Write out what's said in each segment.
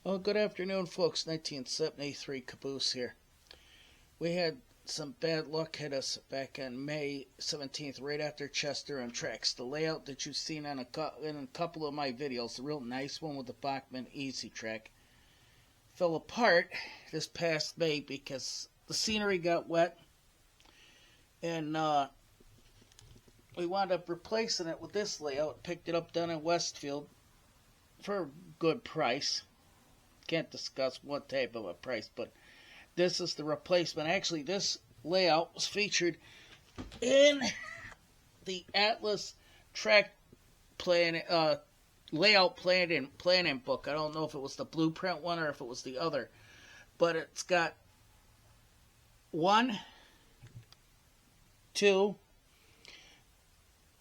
Well, good afternoon, folks. 1973 Caboose here. We had some bad luck hit us back on May 17th, right after Chester on tracks. The layout that you've seen in a couple of my videos, the real nice one with the Bachmann Easy Track, fell apart this past May because the scenery got wet, and we wound up replacing it with this layout. Picked it up down in Westfield for a good price. Can't discuss what type of a price, but this is the replacement. Actually, this layout was featured in the Atlas track plan layout planning book. I don't know if it was the blueprint one or if it was the other, but it's got 1, 2,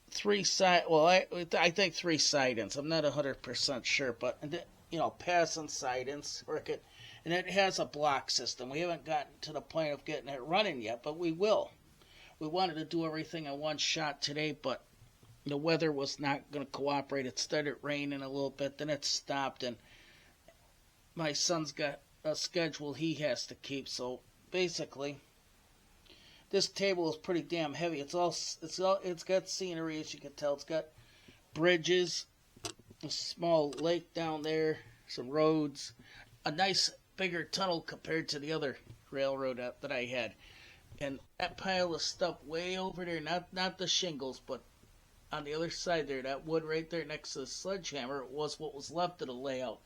3 side. Well, I think 3 side-ins. I'm not 100% sure, but passing side-ins work it, and it has a block system. We haven't gotten to the point of getting it running yet, but we will. We wanted to do everything in one shot today, but the weather was not going to cooperate. It started raining a little bit, then it stopped, and my son's got a schedule he has to keep. So basically, this table is pretty damn heavy. It's got scenery, as you can tell. It's got bridges, a small lake down there, some roads, a nice bigger tunnel compared to the other railroad that I had, and that pile of stuff way over there, not the shingles, but on the other side there, that wood right there next to the sledgehammer, was what was left of the layout,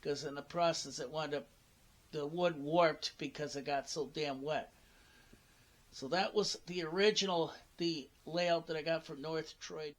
because in the process the wood warped because it got so damn wet. So that was the layout that I got from North Detroit.